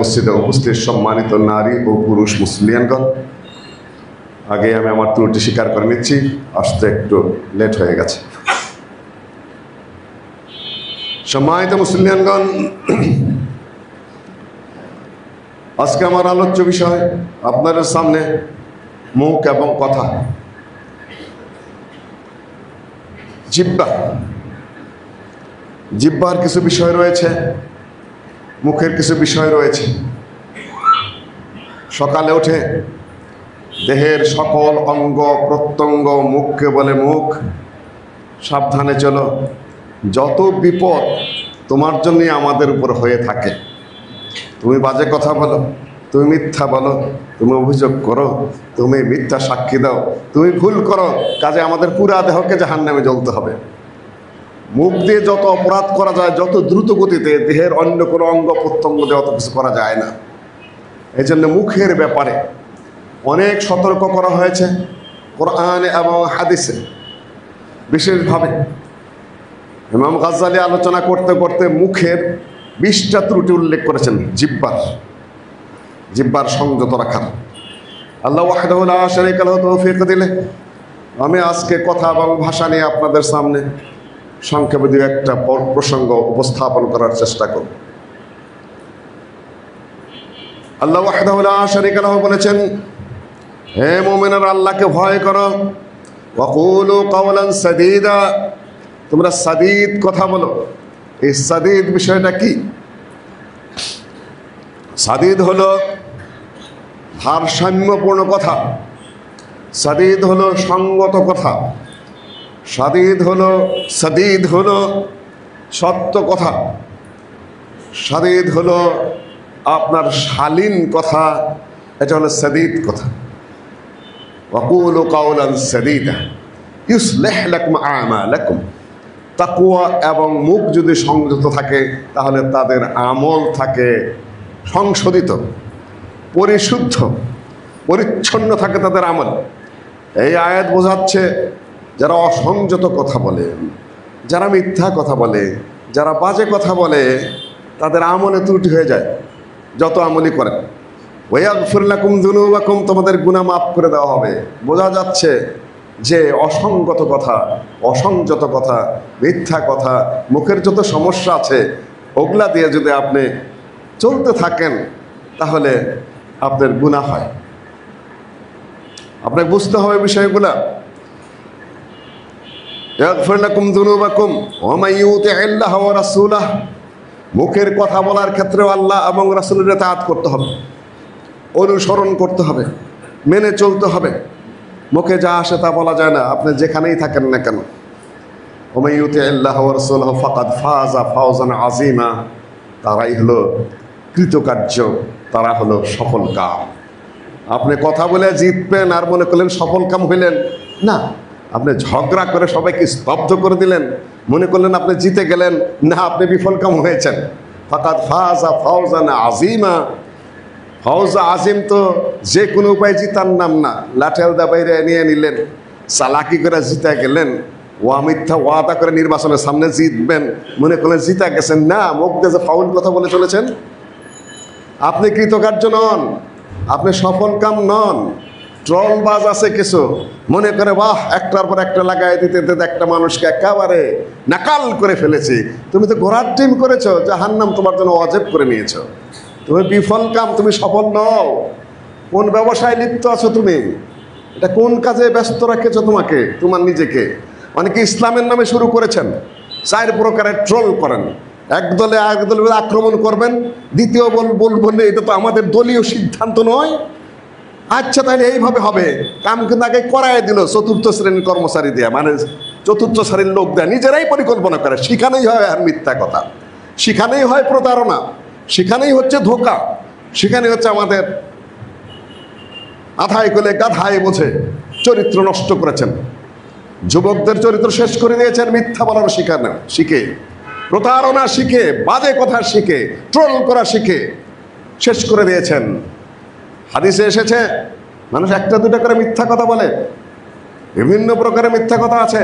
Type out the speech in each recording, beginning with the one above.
মসজিদে উপস্থিত সম্মানিত নারী ও পুরুষ মুসলিয়ানগণ, আগে আমি আমার ত্রুটি স্বীকার করে নিচ্ছি, আসতে একটু লেট হয়ে গেছে। সম্মানিত মুসলিয়ানগণ, আজকে আমার আলোচ্য বিষয় আপনাদের সামনে মুখ এবং কথা। জিহ্বার কিছু বিষয় রয়েছে, মুখের কিছু বিষয় রয়েছে। সকালে উঠে দেহের সকল অঙ্গ প্রত্যঙ্গ মুখকে বলে, মুখ সাবধানে চলো, যত বিপদ তোমার জন্যই আমাদের উপর হয়ে থাকে। তুমি বাজে কথা বলো, তুমি মিথ্যা বলো, তুমি অভিযোগ করো, তুমি মিথ্যা সাক্ষী দাও, তুমি ভুল করো, কাজে আমাদের পুরা দেহকে জাহান্নামে জ্বলতে হবে। মুখ দিয়ে যত অপরাধ করা যায়, যত দ্রুত গতিতে, দেহের অন্য কোনো অঙ্গ প্রত্যঙ্গ দিয়ে অত কিছু করা যায় না। এই জন্য মুখের ব্যাপারে অনেক সতর্ক করা হয়েছে কোরআনে এবং হাদিসে। বিশেষভাবে ইমাম গাজ্জালী আলোচনা করতে করতে মুখের 20টা ত্রুটি উল্লেখ করেছেন। জিহ্বার সংযত রাখার আল্লাহ ওয়াহদাহু লা শারীকা লাহু তৌফিক দিলে আমি আজকে কথা এবং ভাষা নিয়ে আপনাদের সামনে সংক্ষেপে দু একটা প্রসঙ্গ উপস্থাপন করার চেষ্টা করব। আল্লাহ ওয়াহদাহু লা শারীকা লাহু বলেছেন, হে মুমিনরা, আল্লাহকে ভয় করো। ওয়াকুলু কাওলান সাদীদা, তোমরা সাদীদ কথা বলো। এই সাদীদ বিষয়টা কি? সাদীদ হলো ভারসাম্যপূর্ণ কথা, সাদীদ হলো সঙ্গত কথা, সাদীদ হলো সত্য কথা, সাদীদ হলো আপনার শালীন কথা। এটা হলো সাদীদ কথা। ওয়াকুলু কাওলান সাদীদা ইউসলিহ লাকুম আমালাকুম। তাকওয়া এবং মুখ যদি সংযত থাকে তাহলে তাদের আমল থাকে সংশোধিত, পরিশুদ্ধ, পরিচ্ছন্ন থাকে তাদের আমল। এই আয়াত বোঝাচ্ছে যারা অসংযত কথা বলে, যারা মিথ্যা কথা বলে, যারা বাজে কথা বলে, তাদের আমলে ত্রুটি হয়ে যায় যত আমলই করেন। ওয়াগফির লাকুম যুনুবাকুম, তোমাদের গুনাহ মাফ করে দেওয়া হবে। বোঝা যাচ্ছে যে অসংগত কথা, অসংযত কথা, মিথ্যা কথা, মুখের যত সমস্যা আছে ওগুলা দিয়ে যদি আপনি চলতে থাকেন তাহলে আপনার গুনাহ হয়। আপনাকে বুঝতে হবে বিষয়গুলা। ইয়াগফির লাকুম যুনুবাকুম ওয়া মান ইউতি'আল্লাহ ওয়া রাসূলাহ, মুখের কথা বলার ক্ষেত্রেও আল্লাহ এবং রাসূলের ইতাআত করতে হবে, অনুসরণ করতে হবে, মেনে চলতে হবে। মুখে যা আসে তা বলা যায় না, আপনি যেখানেই থাকেন না কেন। ওয়া মান ইউতি'আল্লাহ ওয়া রাসূলাহু ফাকাদ ফাযা ফাওজান আযীমা, তারাই হলো কৃতকার্য, তারা হলো সফল কাম। আপনি কথা বলে জিতবেন আর মনে করলেন সফল কাম হইলেন না। আপনি ঝগড়া করে সবাইকে স্তব্ধ করে দিলেন, মনে করলেন আপনি জিতে গেলেন, না, আপনি বিফল কাম হয়েছেন। ফাকাদ ফাযা ফাওজান আযীমা। ফৌজা আজিম তো যে কোনো উপায় জিতার নাম না। লাঠেল দা বাইরে নিয়ে নিলেন, চালাকি করে জিতে গেলেন, মিথ্যা ওয়াদা করে নির্বাচনের সামনে জিতবেন, মনে করলেন জিতা গেছেন। না, মুখ দিয়ে যে ফাউল কথা বলে চলেছেন, আপনি কৃতকার্য নন, আপনি সফল কাম নন। ট্রলবাজ আছে কিছু, মনে করে বাহ, একটার পর একটা লাগাই দিতে দিতে একটা মানুষকে একেবারে নাকাল করে ফেলেছি। তুমি তো ঘোড়ার টিম করেছো, জাহান্নাম তোমার জন্য ওয়াজিব করে নিয়েছো। তুমি বিফল কাম, তুমি সফল নও। কোন ব্যবসায় লিপ্ত আছো তুমি? এটা কোন কাজে ব্যস্ত রাখেছো তোমাকে, তোমার নিজেকে? অনেকে ইসলামের নামে শুরু করেছেন, 4 প্রকারের ট্রোল করেন। এক দলে আক্রমণ করবেন, দ্বিতীয় বলবেন এটা তো আমাদের দলীয় সিদ্ধান্ত নয়। আচ্ছা, তাহলে এইভাবে হবে। কাম কিন্তু আগে করাই দিল 4র্থ শ্রেণীর কর্মচারী দেয়া, মানে 4র্থ শ্রেণীর লোক দেয়া, নিজেরাই পরিকল্পনা করে। সেখানেই হয় আর মিথ্যা কথা, সেখানেই হয় প্রতারণা, সেখানেই হচ্ছে ধোঁকা, সেখানে হচ্ছে আমাদের আধায় কোলে গাধায় বোঝে চরিত্র নষ্ট করেছেন। যুবকদের চরিত্র শেষ করে দিয়েছেন মিথ্যা বলার শিখে, প্রতারণা শিখে, বাজে কথা শিখে, ট্রোল করা শিখে শেষ করে দিয়েছেন। হাদিসে এসেছে মানুষ 1টা 2টা করে মিথ্যা কথা বলে, বিভিন্ন প্রকারের মিথ্যা কথা আছে।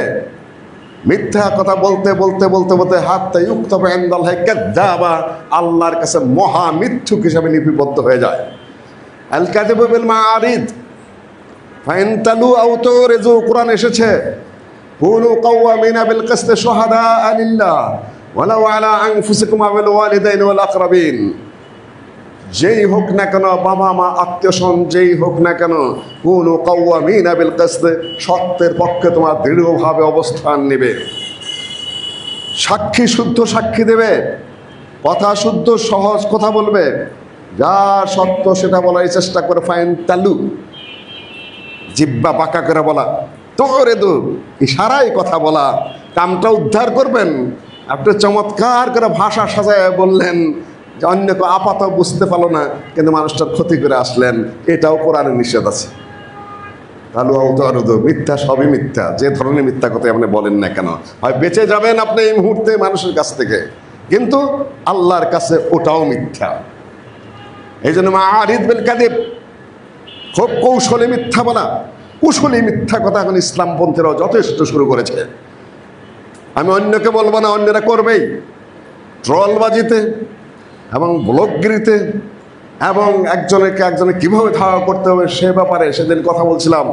মিথ্যা কথা বলতে বলতে বলতে বলতে হাত্তা ইউক্তাবা ইনদাল্লাহি কাযযাবা, আল্লাহর কাছে মহা মিথ্যুক হিসাবে লিপিবদ্ধ হয়ে যায়। আল কাযিবু বিল মাআরিদ ফাইন তালু আও তুরিজু, কোরআন এসেছে কুনু কাওয়ামিনা বিল কিসতি শুহাদা লিল্লাহ ওয়ালাউ আলা আনফুসিকুম আও বিল ওয়ালিদাইনি ওয়াল আকরাবিন। যেই হোক না কেন, বাবা মা আত্মীয় স্বজন যেই হোক না কেন, কুনু কাওয়ামিনা বিল কিসতি, সত্যের পক্ষে তোমার দৃঢ়ভাবে অবস্থান নেবে। সাক্ষী শুদ্ধ সাক্ষী দেবে, কথা শুদ্ধ সহজ কথা বলবে, যা সত্য সেটা বলার চেষ্টা করে। ফাইন তালু, জিব্বা বাঁকা করে বলা, তোরে দু ইশারায় কথা বলা, কামটা উদ্ধার করবেন। আপনি চমৎকার করে ভাষা সাজায় বললেন যে অন্য কেউ আপাতত বুঝতে পারলো না, কিন্তু মানুষটার ক্ষতি করে আসলেন, এটাও কোরআনে নিষেধ আছে। তালু আউতারুদু, মিথ্যা সবই মিথ্যা, যে ধরনের মিথ্যা কথা আপনি বলেন না কেন। হয় বেঁচে যাবেন আপনি এই মুহূর্তে মানুষের কাছ থেকে, কিন্তু আল্লাহর কাছে ওটাও মিথ্যা। এই জন্য মাআরিদ বিল কাযিব, খুব কৌশলে মিথ্যা বলা, কুশলী মিথ্যা কথা এখন ইসলামপন্থীরাও যথেষ্ট শুরু করেছে। আমি অন্যকে বলবো না, অন্যরা করবেই। ট্রলবাজিতে এবং ব্লগগিরিতে এবং একজনে কীভাবে ধাওয়া করতে হবে সে ব্যাপারে সেদিন কথা বলছিলাম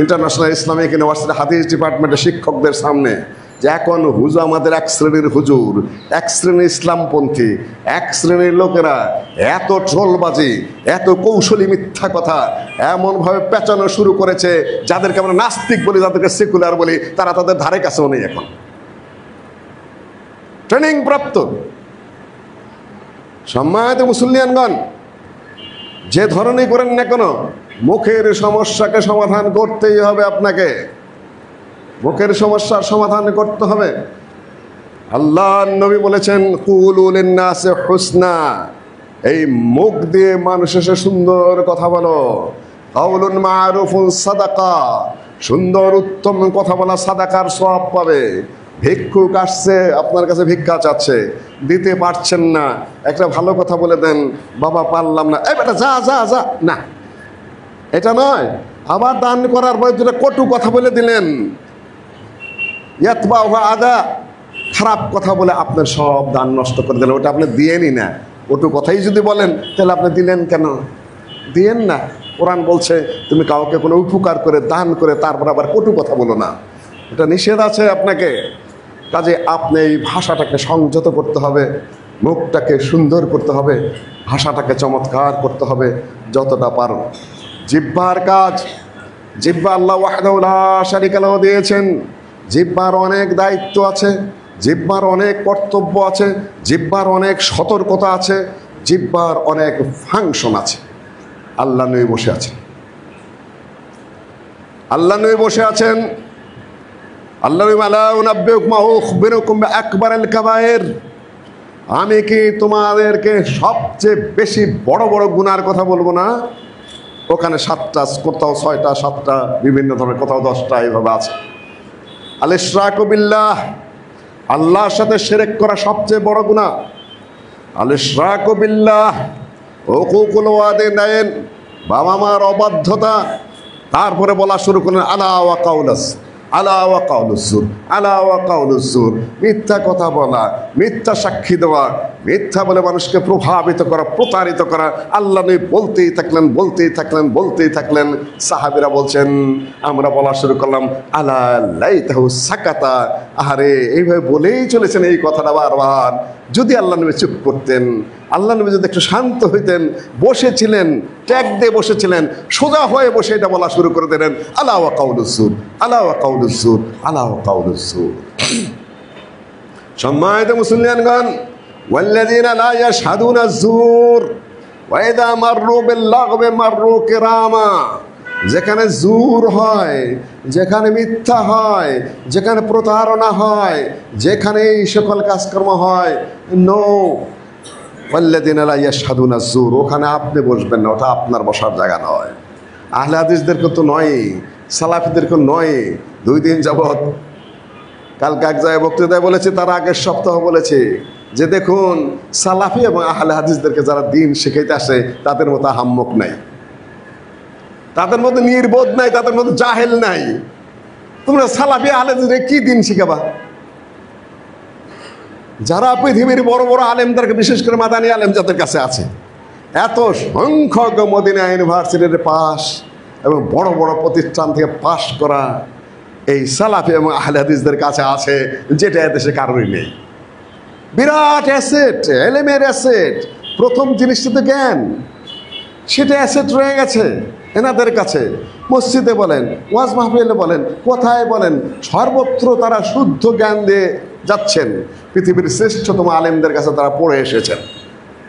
ইন্টারন্যাশনাল ইসলামিক ইউনিভার্সিটি হাদিস ডিপার্টমেন্টের শিক্ষকদের সামনে, যে এখন হুজুর আমাদের এক শ্রেণীর হুজুর, এক শ্রেণীর ইসলামপন্থী, এক শ্রেণীর লোকেরা এত ট্রলবাজি, এত কৌশলী মিথ্যা কথা এমনভাবে পেঁচানো শুরু করেছে, যাদেরকে আমরা নাস্তিক বলি, যাদেরকে সেকুলার বলি, তারা তাদের ধারে কাছেও নেই এখন, ট্রেনিং প্রাপ্ত। সম্মানিত মুসলিয়ানগণ, যে ধরনেরই করেন না কেন, মুখের সমস্যাকে সমাধান করতেই হবে। আপনাকে মুখের সমস্যার সমাধান করতে হবে। আল্লাহ নবী বলেছেন কুলু লিন্নাসি হুসনা, এই মুখ দিয়ে মানুষের সাথে সুন্দর কথা বলো। কাউলুন মারুফুন সাদাকা, সুন্দর উত্তম কথা বলা সাদাকার সওয়াব পাবে। ভিক্ষুক আসছে আপনার কাছে, ভিক্ষা চাচ্ছে, দিতে পারছেন না, একটা ভালো কথা বলে দেন, বাবা পারলাম না, এই বেটা যা যা যা, না এটা নয়। আবার দান করার পর দুটো কটু কথা বলে দিলেন, ইয়াতবা আদা, খারাপ কথা বলে আপনার সব দান নষ্ট করে দিলেন, ওটা আপনি দিয়েনই না। কটু কথাই যদি বলেন তাহলে আপনি দিলেন কেন? দিয়েন না। কোরআন বলছে তুমি কাউকে কোনো উপকার করে দান করে তারপর আবার কটু কথা বলো না, এটা নিষেধ আছে আপনাকে। কাজে আপনি এই ভাষাটাকে সংযত করতে হবে, মুখটাকে সুন্দর করতে হবে, ভাষাটাকে চমৎকার করতে হবে যতটা পারো। জিহ্বার কাজ, জিহ্বা আল্লাহ ওয়াহদাহু লা শারীকা লাহু দিয়েছেন। জিহ্বার অনেক দায়িত্ব আছে, জিহ্বার অনেক কর্তব্য আছে, জিহ্বার অনেক সতর্কতা আছে, জিহ্বার অনেক ফাংশন আছে। আল্লাহ নবী বসে আছেন, আল্লাহ নবী বসে আছেন। আল্লাহ নবী আলা উনাব্বিউকুম মা উখবিরুকুম বিআকবারিল কাবায়ের, আমি কি তোমাদেরকে সবচেয়ে বেশি বড় বড় গুনার কথা বলবো না? ওখানে 7টা, কোথাও 6টা 7টা, বিভিন্ন ধরনের, কোথাও 10টা, এইভাবে আছে। আল ইশরাকু বিল্লাহ, আল্লাহর সাথে শিরক করা সবচেয়ে বড় গুনাহ। আল ইশরাকু বিল্লাহ, হুকুকুল ওয়ালিদাইন, বাবা মার অবাধ্যতা। তারপরে বলা শুরু করলেন আলা ওয়া কাউলাস, আলা ওয়া কাউলুস জুর, আলা ওয়া কাউলুস জুর, মিথ্যা কথা বলা, মিথ্যা সাক্ষী দেওয়া, মিথ্যা বলে মানুষকে প্রভাবিত করা, প্রতারিত করা। আল্লাহ নবী বলতেই থাকলেন, বলতেই থাকলেন, বলতেই থাকলেন। সাহাবীরা বলছেন, আমরা বলা শুরু করলাম আলা লাইতাহু সাকাতা, আহারে এইভাবে বলেই চলেছেন এই কথাটা বারবার। যদি আল্লাহ নবী চুপ করতেন, আল্লাহ নবী যদি একটু শান্ত হইতেন, বসেছিলেন, ট্যাগ দিয়ে বসেছিলেন, সোজা হয়ে বসে এটা বলা শুরু করে দিলেন আলা ওয়া কাউলুস জুর, আলা ওয়া কাউলুস জুর, আলা ওয়া কাউলুস জুর। সম্মানিত মুসলিয়ানগণ, ওয়াল্লাযীনা লা ইয়াশহাদুনা যুর ওয়া ইযা মাররু বিল লাগবি মাররু কিরামা, যেখানে জুর হয়, যেখানে মিথ্যা হয়, যেখানে প্রতারণা হয়, যেখানে এই সকল কাজকর্ম হয়, নো ওয়াল্লাযীনা লা ইয়াশহাদুনা যুর, ওখানে আপনি বসবেন না, ওটা আপনার বসার জায়গা নয়। আহলে হাদিসদেরকে তো নয়, সালাফিদেরকে নয়। 2 দিন যাবৎ, কালকে এক জায়গায় বক্তৃতায় বলেছে, তার আগের সপ্তাহ বলেছে যে দেখুন সালাফি এবং আহলে হাদিসদেরকে যারা দিন শেখাইতে আসে তাদের মতো আহাম্মক নাই, তাদের মধ্যে নির্বোধ নাই, তাদের মধ্যে জাহেল নাই। তোমরা সালাফি আলেমদের কি দিন শিখাবা? যারা পৃথিবীর বড় বড় আলেমদেরকে, বিশেষ করে মাদানী আলেম যাদের কাছে আছে, এত সংখ্যক মদিনা ইউনিভার্সিটির পাস এবং বড় বড় প্রতিষ্ঠান থেকে পাশ করা এই সালাফি এবং আহলে হাদিসদের কাছে আছে, যেটা এদেশে কারোরই নেই। বিরাট অ্যাসেট, এলেমের অ্যাসেট। প্রথম জিনিসটা তো জ্ঞান, সেটা অ্যাসেট রয়ে গেছে এনাদের কাছে। মসজিদে বলেন, ওয়াজ মাহফিলে বলেন, কোথায় বলেন, সর্বত্র তারা শুদ্ধ জ্ঞান দিয়ে যাচ্ছেন। পৃথিবীর শ্রেষ্ঠতম আলেমদের কাছে তারা পড়ে এসেছেন।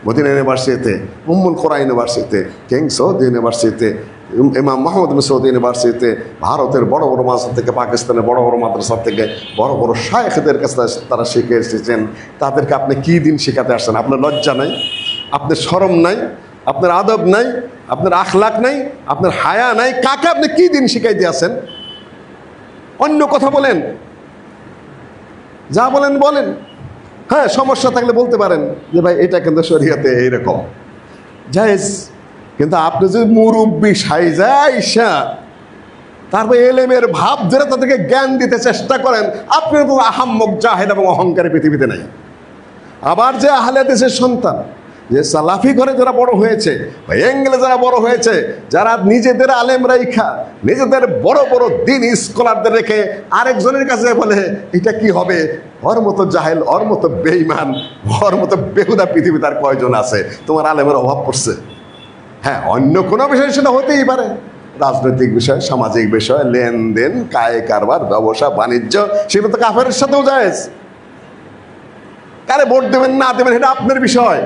মদিনা ইউনিভার্সিটিতে, উম্মুল কোরা ইউনিভার্সিটিতে, কিং সৌদ ইউনিভার্সিটিতে, ইমাম মোহাম্মদ বিন সৌদ ইউনিভার্সিটিতে, ভারতের বড় বড় মাদ্রাসা থেকে, পাকিস্তানের বড় বড় মাদ্রাসা থেকে বড় বড় শায়েখদের কাছে তারা শিখে এসেছেন। তাদেরকে আপনি কি দিন শেখাতে আসছেন? আপনার লজ্জা নাই, আপনার শরম নাই, আপনার আদব নাই, আপনার আখলাক নাই, আপনার হায়া নাই। কাকে আপনি কি দিন শিখাই দিয়েছেন? অন্য কথা বলেন, যা বলেন বলেন। হ্যাঁ, সমস্যা থাকলে বলতে পারেন যে ভাই এটা কিন্তু শরীয়তে এইরকম জায়েজ। কিন্তু আপনি যদি মুরব্বী সাইজা আইসা তারপর এলেমের ভাব ধরে তাদেরকে জ্ঞান দিতে চেষ্টা করেন, আপনি তো আহাম্মক, জাহেল এবং অহংকারী পৃথিবীতে নাই। আবার যে আহলে হাদিসের সন্তান, যে সালাফি ঘরে যারা বড় হয়েছে, বা এঙ্গেলে যারা বড় হয়েছে, যারা নিজেদের আলেম রাইখা, নিজেদের বড় বড় দিন স্কলারদের রেখে আরেকজনের কাছে বলে এটা কি হবে, ওর মতো জাহেল, ওর মতো বেঈমান, ওর মতো বেহুদা পৃথিবী তার কয়জন আছে? তোমার আলেমের অভাব পড়ছে। হ্যাঁ, অন্য কোনো বিষয় সেটা হতেই পারে, রাজনৈতিক বিষয়, সামাজিক বিষয়, লেনদেন, কায়ে কারবার, ব্যবসা বাণিজ্য, সেগুলো তো কাফেরের সাথেও জায়েজ। কারে ভোট দেবেন না দেবেন এটা আপনার বিষয়।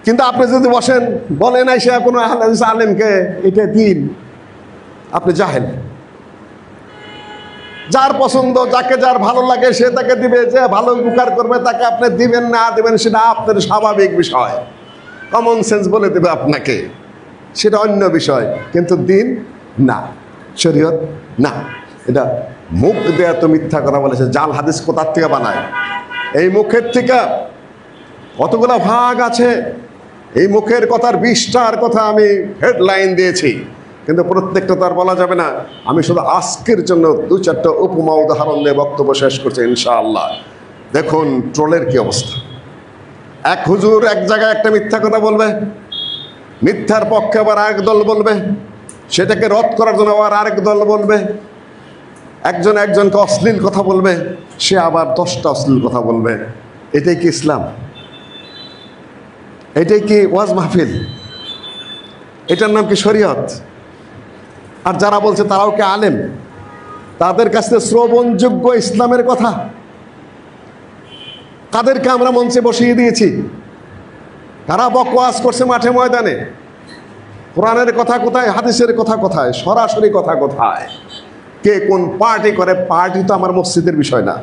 কিন্তু আপনি যদি বসেন বলেন আইসা কোনো আলেমকে এটা দিন, আপনি জাহেল। যার পছন্দ, যাকে যার ভালো লাগে সে তাকে দিবে, যে ভালো উপকার করবে তাকে আপনি দিবেন না দিবেন সেটা আপনার স্বাভাবিক বিষয়, কমন সেন্স বলে দেবে আপনাকে, সেটা অন্য বিষয়। কিন্তু দিন না, শরীয়ত না। এটা মুখ দেয়া তো মিথ্যা কথা বলেছে। জাল হাদিস কোথার থেকে বানায়? এই মুখের থেকে কতগুলো ভাগ আছে। এই মুখের কথার 20টার কথা আমি হেডলাইন দিয়েছি, কিন্তু প্রত্যেকটা তার বলা যাবে না। আমি শুধু আজকের জন্য 2-4টা উপমা উদাহরণ দিয়ে বক্তব্য শেষ করছি ইনশাআল্লাহ। দেখুন ট্রোলের কি অবস্থা। এক হুজুর এক জায়গায় একটা মিথ্যা কথা বলবে, মিথ্যার পক্ষে আবার আরেক দল বলবে, সেটাকে রদ করার জন্য আবার আরেক দল বলবে। একজন একজনকে অশ্লীল কথা বলবে, সে আবার 10টা অশ্লীল কথা বলবে। এটাই কি ইসলাম? এটাই কি ওয়াজ মাহফিল? এটার নাম কি শরীয়ত? আর যারা বলছে তারাও কি আলেম? তাদের কাছে শ্রবণযোগ্য ইসলামের কথা তাদেরকে আমরা মঞ্চে বসিয়ে দিয়েছি। তারা বকওয়াজ করছে মাঠে ময়দানে। কোরআনের কথা কোথায়, হাদিসের কথা কোথায়, সরাসরি কথা কোথায়? কে কোন পার্টি করে? পার্টি তো আমার মসজিদের বিষয় না।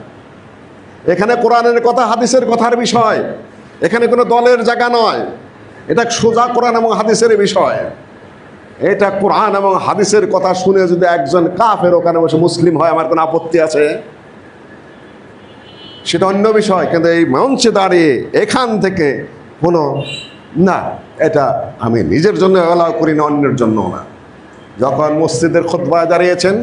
এখানে কোরআনের কথা, হাদিসের কথার বিষয়। এখানে কোনো দলের জায়গা নয়। এটা সোজা কোরআন এবং হাদিসের বিষয়। এটা কোরআন এবং হাদিসের কথা শুনে যদি একজন কাফের ওখানে বসে মুসলিম হয়, আমার কোনো আপত্তি আছে? সেটা অন্য বিষয়। কিন্তু এই মঞ্চে দাঁড়িয়ে এখান থেকে কোনো না, এটা আমি নিজের জন্য অ্যালাউ করি না, অন্যের জন্য না। যখন মসজিদের খুতবায় দাঁড়িয়েছেন,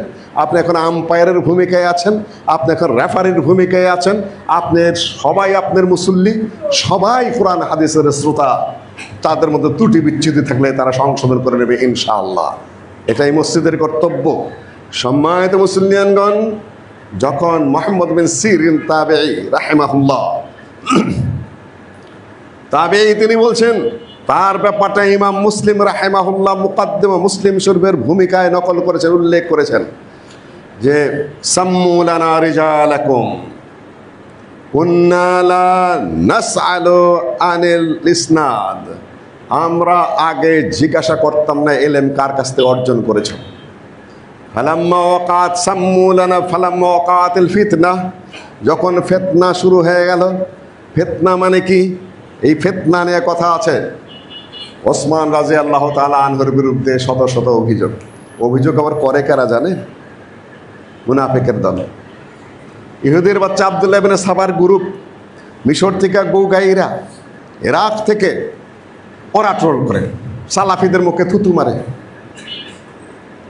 আপনি এখন আম্পায়ারের ভূমিকায় আছেন, আপনি এখন রেফারির ভূমিকায় আছেন। আপনার সবাই আপনার মুসল্লি, সবাই কোরআন হাদিসের শ্রোতা। তাদের মধ্যে ত্রুটি বিচ্ছুতি থাকলে তারা সংশোধন করে নেবে ইনশাআল্লাহ। এটাই মসজিদের কর্তব্য। সম্মানিত মুসলিয়ানগণ, যখন মুহাম্মদ বিন সিরিন তাবেঈ রাহিমাহুল্লাহ, তাবেঈ তিনি বলছেন, তার ব্যাপারটা ইমাম মুসলিম রাহিমাহুল্লাহ মুকাদ্দিমা মুসলিম শরীফের ভূমিকায় নকল করেছেন, উল্লেখ করেছেন যে সাম্মু লানা রিজালাকুম কুন্না লা নাসআলু আনিল ইসনাদ। আমরা আগে জিজ্ঞাসা করতাম না এলেম কার কাছ থেকে অর্জন করেছ। ফালাম্মা ওয়াকাত সাম্মু লানা ফালাম্মা ওয়াকাতিল ফিতনা, যখন ফিতনা শুরু হয়ে গেল। ফিতনা মানে কি? এই ফিতনা নিয়ে কথা আছে। ওসমান রাদিয়াল্লাহু তাআলা আনহুর বিরুদ্ধে শত শত অভিযোগ। অভিযোগ আবার করে কারা জানে? মুনাফিকের দল। ইহুদির বাচ্চা আব্দুল্লাহ ইবনে সাবার গ্রুপ, মিশর থেকে গৌগাইরা, ইরাক থেকে ওরা ট্রোল করে, সালাফিদের মুখে থুতু মারে।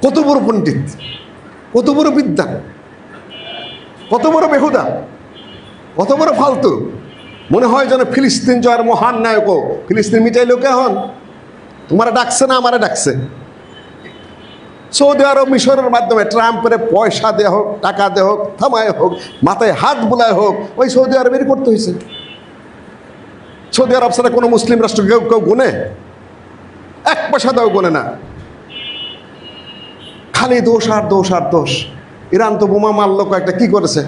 কত বড় পণ্ডিত! কত বড় বিদ্যা, কত বড় বেহুদা, কত বড় ফালতু। মনে হয় যেন ফিলিস্তিন জয়ের মহান নায়কও। ফিলিস্তিন মিটাইল কে হন? তোমারা ডাকছে না আমারে ডাকছে। সৌদি আরব মিশরের মাধ্যমে ট্রাম্পের পয়সা দেওয়া হোক, টাকা দেওয়া হোক, থামায় হোক, মাথায় হাত বুলায় হোক, ওই সৌদি আরবেরই করতে হয়েছে। সৌদি আরব ছাড়া কোনো মুসলিম রাষ্ট্র কেউ কেউ গুনে? এক পয়সা দাও গুনে না, খালি দোষ আর দোষ আর দোষ। ইরান তো বোমা মারলো কয়েকটা, কি করেছে?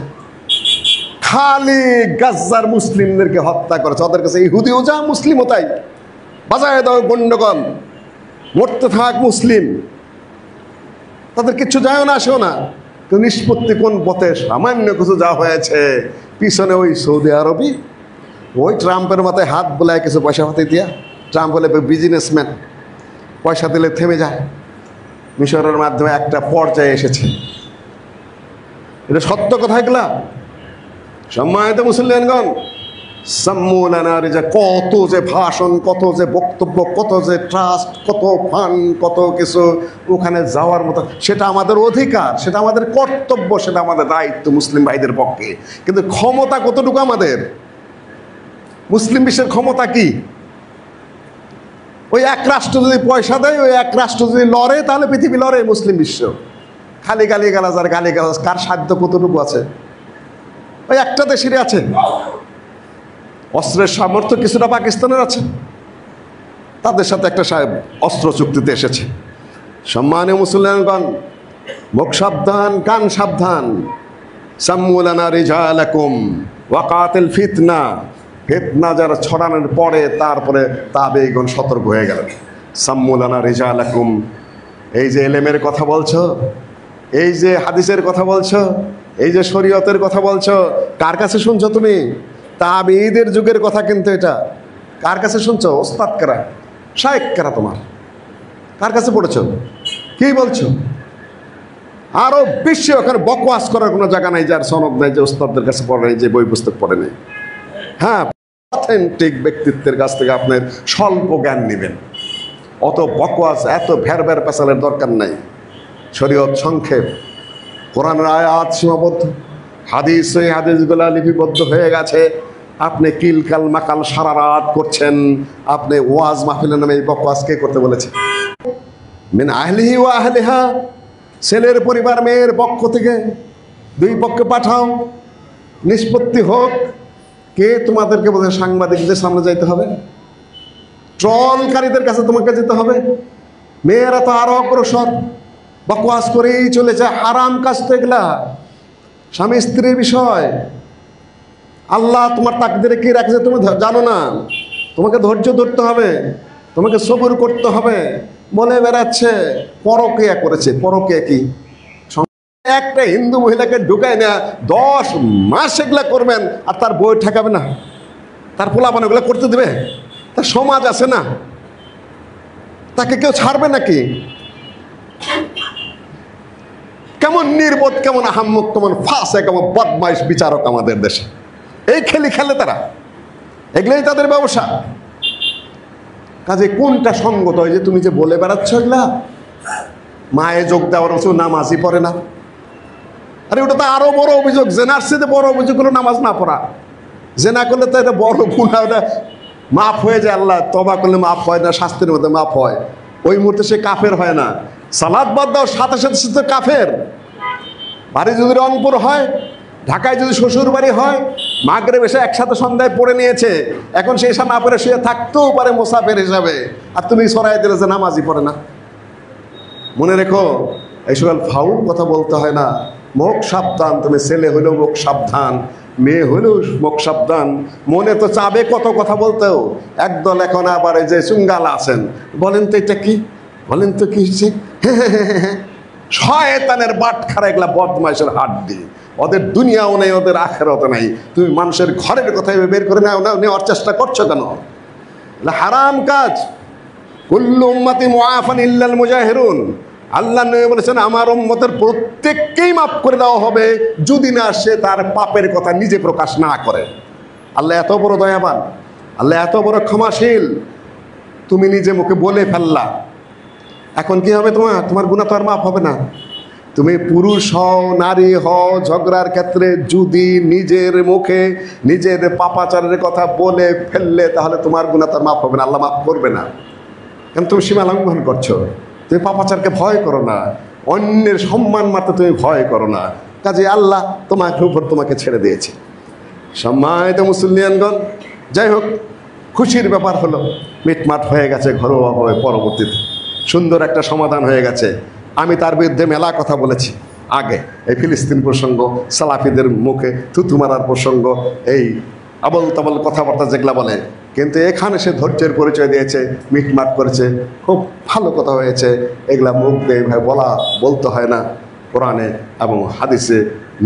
খালি গাজ্জার মুসলিমদেরকে হত্যা করেছে। ওদের কাছে ইহুদিও যা, মুসলিমও তাই। বাজায় দাও গন্ডগোল, মরতে থাক মুসলিম, তাদের কিচ্ছু যায় না, আসেও না। কিন্তু নিষ্পত্তি কোন পথে? সামান্য কিছু যা হয়েছে পিছনে ওই সৌদি আরবই, ওই ট্রাম্পের মাথায় হাত বোলায় কিছু পয়সা হাতে দিয়া। ট্রাম্প হলে বিজনেসম্যান, পয়সা দিলে থেমে যায়। মিশরের মাধ্যমে একটা পর্যায়ে এসেছে। এটা সত্য কথা। এগুলা সম্মানিত মুসলিমগণ, কত যে ভাষণ, কত যে বক্তব্য, কত যে ট্রাস্ট, কত ফান, কত কিছু ওখানে যাওয়ার মতো। সেটা আমাদের অধিকার, সেটা আমাদের কর্তব্য, সেটা আমাদের দায়িত্ব মুসলিম ভাইদের পক্ষে। কিন্তু ক্ষমতা কতটুকু আমাদের? মুসলিম বিশ্বের ক্ষমতা কি? ওই এক রাষ্ট্র যদি পয়সা দেয়, ওই এক রাষ্ট্র যদি লড়ে, তাহলে পৃথিবী লড়ে। মুসলিম বিশ্ব খালি গালিগালাজ আর গালিগালাজ। কার সাধ্য কতটুকু আছে? ওই একটা দেশেরই আছে। অস্ত্রের সামর্থ্য কিছুটা পাকিস্তানের আছে, তাদের সাথে একটা অস্ত্র চুক্তিতে এসেছে। সম্মানীয় মুসলমানগণ, মুখ সাবধান, কান সাবধান। সাম্মু লানা রিজালাকুম ওয়াকাতিল ফিতনা। ফিতনা যারা ছড়ানোর পরে তারপরে তাবেঈগণ সতর্ক হয়ে গেলেন। সাম্মু লানা রিজালাকুম, এই যে এলেমের কথা বলছো, এই যে হাদিসের কথা বলছো, এই যে শরীয়তের কথা বলছো, কার কাছে শুনছো তুমি? তাবেঈদের যুগের কথা। কিন্তু এটা কার কাছে শুনছো? ওস্তাদ কারা, শায়েখ কারা, তোমার কার কাছে পড়েছো? কি বলছো? আরো বিশ্বে ওখানে বকওয়াস করার কোনো জায়গা নাই যার সনদ নাই, যে ওস্তাদদের কাছে পড়ে নাই, যে বই পুস্তক পড়ে নাই। হ্যাঁ, অথেন্টিক ব্যক্তিত্বের কাছ থেকে আপনার স্বল্প জ্ঞান নেবেন। অত বকওয়াস, এত ভ্যার পেশালের দরকার নাই। শরীয়ত সংক্ষেপ, কোরআনের আয়াত সীমাবদ্ধ, হাদিস, ওই হাদিসগুলা লিপিবদ্ধ হয়ে গেছে। আপনি কিলকাল মাকাল সারা রাত করছেন। আপনি ওয়াজ মাহফিলের নামে এই বকওয়াজ কে করতে বলেছে? মিন আহলিহি ওয়া আহলিহা, ছেলের পরিবার মেয়ের পক্ষ থেকে দুই পক্ষে পাঠাও, নিষ্পত্তি হোক। কে তোমাদেরকে বলছে সাংবাদিকদের সামনে যাইতে হবে? ট্রলকারীদের কাছে তোমাকে যেতে হবে? মেয়েরা তো আরো অগ্রসর, বকওয়াজ করেই চলেছে। হারাম কাজ তো এগুলা, স্বামী স্ত্রীর বিষয়। আল্লাহ তোমার তাকদিরে কি রাখছে তুমি জানো না। তোমাকে ধৈর্য ধরতে হবে, তোমাকে সবুর করতে হবে। বলে বেড়াচ্ছে পরকিয়া করেছে। পরকিয়া কি? একটা হিন্দু মহিলাকে ঢুকায় না 10 মাস এগুলা করবেন, আর তার বই ঠেকাবে না, তার পোলাপান এগুলো করতে দেবে? তার সমাজ আছে না, তাকে কেউ ছাড়বে নাকি? কেমন নির্বোধ, কেমন আহাম্মক, কেমন ফাঁসে, কেমন বদমাইশ বিচারক আমাদের দেশে। এই খেলে তারা, এগুলোই তাদের ব্যবসা। কাজে কোনটা সঙ্গত হয় যে তুমি যে বলে বেড়াচ্ছ এগুলা? মায়ে যোগ দেওয়ার বছর নামাজই পড়ে না। আরে ওটা তো আরো বড় অভিযোগ। জেনার চেয়ে বড় অভিযোগ হলো নামাজ না পড়া। জেনা করলে তো এটা বড় গুনাহ, ওটা মাফ হয়ে যায়। আল্লাহ তওবা করলে মাফ হয় না, শাস্তির মধ্যে মাফ হয়। ওই মুহূর্তে সে কাফের হয় না। সালাত বাদ দাও, সাথে সাথে সে তো কাফের। বাড়ি যদি রংপুর হয়, ঢাকায় যদি শ্বশুর বাড়ি হয়, মাগরিব এসে একসাথে সন্ধ্যায় পড়ে নিয়েছে, এখন সে এসে না পড়ে শুয়ে থাকতেও পারে মুসাফির হিসাবে, আর তুমি সরাই দিলে যে নামাজই পড়ে না। মনে রেখো, এই সকল ফাউল কথা বলতে হয় না। মুখ সাবধান। তুমি ছেলে হলেও মুখ সাবধান, মেয়ে হলেও মুখ সাবধান। মনে তো চাবে কত কথা বলতেও। একদল এখন আবার এই যে চুঙ্গাল আছেন, বলেন তো এটা কি, বলেন তো কি হচ্ছে, শয়তানের বাট খারা, এগুলা বদমাইশের হাড্ডি। ওদের দুনিয়াও নেই, ওদের আখেরাতও নাই। তুমি মানুষের ঘরের কথা বের করে নেওয়ার চেষ্টা করছো কেন? হারাম কাজ। কুল্লু উম্মতি মুআফান ইল্লাল মুজাহিরুন। আল্লাহ নবী বলেছেন, আমার উম্মতের প্রত্যেককেই মাফ করে দেওয়া হবে যদি না সে তার পাপের কথা নিজে প্রকাশ না করে। আল্লাহ এত বড় দয়াবান, আল্লাহ এত বড় ক্ষমাশীল। তুমি নিজে মুখে বলে ফেললা, এখন কি হবে? তোমার গুনাহ তো আর মাফ হবে না। তুমি পুরুষ হও নারী হও, ঝগড়ার ক্ষেত্রে যদি নিজের মুখে নিজের পাপাচারের কথা বলে ফেললে তাহলে তোমার গুনাহ তার মাফ হবে না, আল্লাহ মাফ করবে না। কারণ তুমি সীমা লঙ্ঘন করছো। তুমি পাপাচারকে ভয় করো না, অন্যের সম্মান মারতে তুমি ভয় করো না, কাজে আল্লাহ তোমার উপর তোমাকে ছেড়ে দিয়েছে। সম্মানিত মুসলিয়ানগণ, যাই হোক, খুশির ব্যাপার হলো মিটমাট হয়ে গেছে ঘরোয়াভাবে, পরবর্তীতে সুন্দর একটা সমাধান হয়ে গেছে। আমি তার বিরুদ্ধে মেলা কথা বলেছি আগে, এই ফিলিস্তিন প্রসঙ্গ, সালাফিদের মুখে থুতু মারার প্রসঙ্গ, এই আবল তাবল কথাবার্তা যেগুলা বলে, কিন্তু এখানে সে ধৈর্যের পরিচয় দিয়েছে, মিটমাট করেছে, খুব ভালো কথা হয়েছে। এগুলা মুখ দিয়ে ভাই বলতে হয় না, কোরআনে এবং হাদিসে